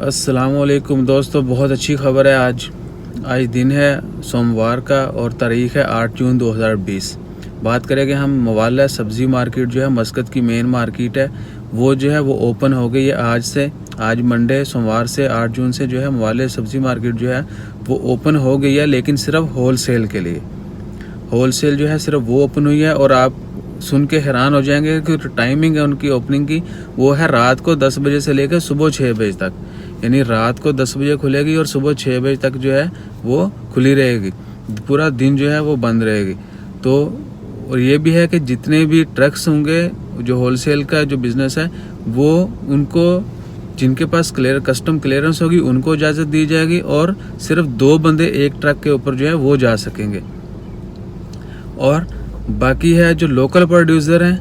अस्सलामुअलैकुम दोस्तों, बहुत अच्छी खबर है। आज दिन है सोमवार का और तारीख़ है 8 जून 2020। बात करेंगे हम मवाला सब्ज़ी मार्केट जो है मस्कत की मेन मार्केट है, वो जो है वो ओपन हो गई है आज से। आज मंडे सोमवार से 8 जून से जो है मवाला सब्ज़ी मार्केट जो है वो ओपन हो गई है, लेकिन सिर्फ होलसेल के लिए। होलसेल जो है सिर्फ वो ओपन हुई है और आप सुन के हैरान हो जाएंगे कि टाइमिंग है उनकी ओपनिंग की, वो है रात को 10 बजे से लेकर सुबह 6 बजे तक। यानी रात को 10 बजे खुलेगी और सुबह 6 बजे तक जो है वो खुली रहेगी, पूरा दिन जो है वो बंद रहेगी। तो और ये भी है कि जितने भी ट्रक्स होंगे, जो होलसेल का जो बिज़नेस है, वो उनको जिनके पास कस्टम क्लियरेंस होगी उनको इजाज़त दी जाएगी और सिर्फ 2 बंदे एक ट्रक के ऊपर जो है वो जा सकेंगे। और बाकी है जो लोकल प्रोड्यूसर हैं,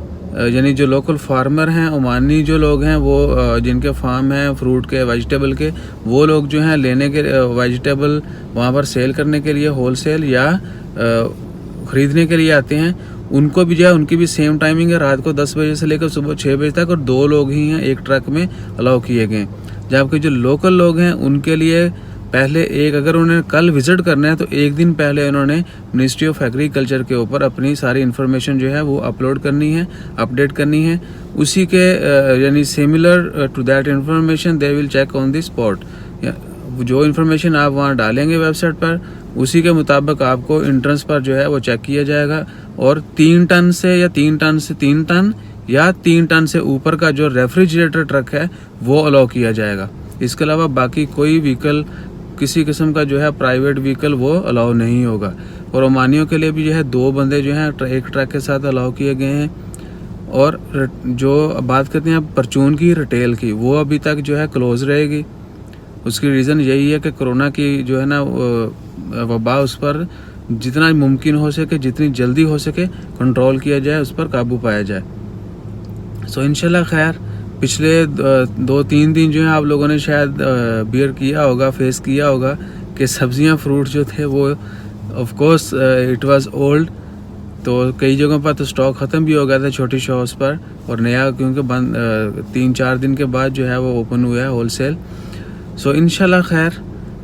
यानी जो लोकल फार्मर हैं, ओमानी जो लोग हैं, वो जिनके फार्म हैं फ्रूट के, वेजिटेबल के, वो लोग जो हैं लेने के वेजिटेबल वहाँ पर सेल करने के लिए होलसेल या ख़रीदने के लिए आते हैं, उनको भी जो है उनकी भी सेम टाइमिंग है, रात को 10 बजे से लेकर सुबह 6 बजे तक, और 2 लोग ही हैं एक ट्रक में अलाउ किए गए। जबकि जो लोकल लोग हैं उनके लिए पहले अगर उन्हें कल विज़िट करना है तो एक दिन पहले उन्होंने मिनिस्ट्री ऑफ एग्रीकल्चर के ऊपर अपनी सारी इन्फॉर्मेशन जो है वो अपलोड करनी है, अपडेट करनी है। उसी के यानी similar to that information they will check on the spot. जो इन्फॉर्मेशन आप वहाँ डालेंगे वेबसाइट पर, उसी के मुताबिक आपको एंट्रेंस पर जो है वो चेक किया जाएगा। और 3 टन से या 3 टन से 3 टन या 3 टन से ऊपर का जो रेफ्रिजरेटर ट्रक है वो अलाउ किया जाएगा। इसके अलावा बाकी कोई व्हीकल, किसी किस्म का जो है प्राइवेट व्हीकल वो अलाउ नहीं होगा। और ओमानियों के लिए भी जो है 2 बंदे जो हैं एक ट्रक के साथ अलाउ किए गए हैं। और जो बात करते हैं परचून की, रिटेल की, वो अभी तक जो है क्लोज रहेगी। उसकी रीज़न यही है कि कोरोना की जो है ना वबा, उस पर जितना मुमकिन हो सके, जितनी जल्दी हो सके कंट्रोल किया जाए, उस पर काबू पाया जाए। सो इंशाल्लाह खैर, पिछले 2-3 दिन जो है आप लोगों ने शायद बियर किया होगा, फेस किया होगा कि सब्जियां फ्रूट जो थे वो of course it was old. तो कई जगहों पर तो स्टॉक ख़त्म भी हो गया था छोटी शॉप्स पर, और नया क्योंकि बंद 3-4 दिन के बाद जो है वो ओपन हुआ है होलसेल। सो इंशाल्लाह खैर,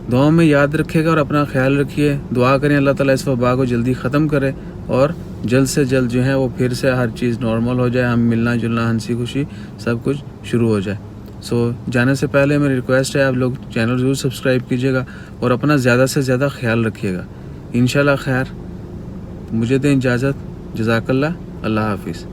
दुआ में याद रखिएगा और अपना ख्याल रखिए। दुआ करें अल्लाह ताला इस वबा को जल्दी ख़त्म करे और जल्द से जल्द जो है वो फिर से हर चीज़ नॉर्मल हो जाए, हम मिलना जुलना, हंसी खुशी सब कुछ शुरू हो जाए। सो जाने से पहले मेरी रिक्वेस्ट है आप लोग चैनल ज़रूर सब्सक्राइब कीजिएगा और अपना ज़्यादा से ज़्यादा ख्याल रखिएगा। इंशाल्लाह खैर, मुझे दें इजाज़त। जज़ाकल्लाह, अल्लाह हाफिज़।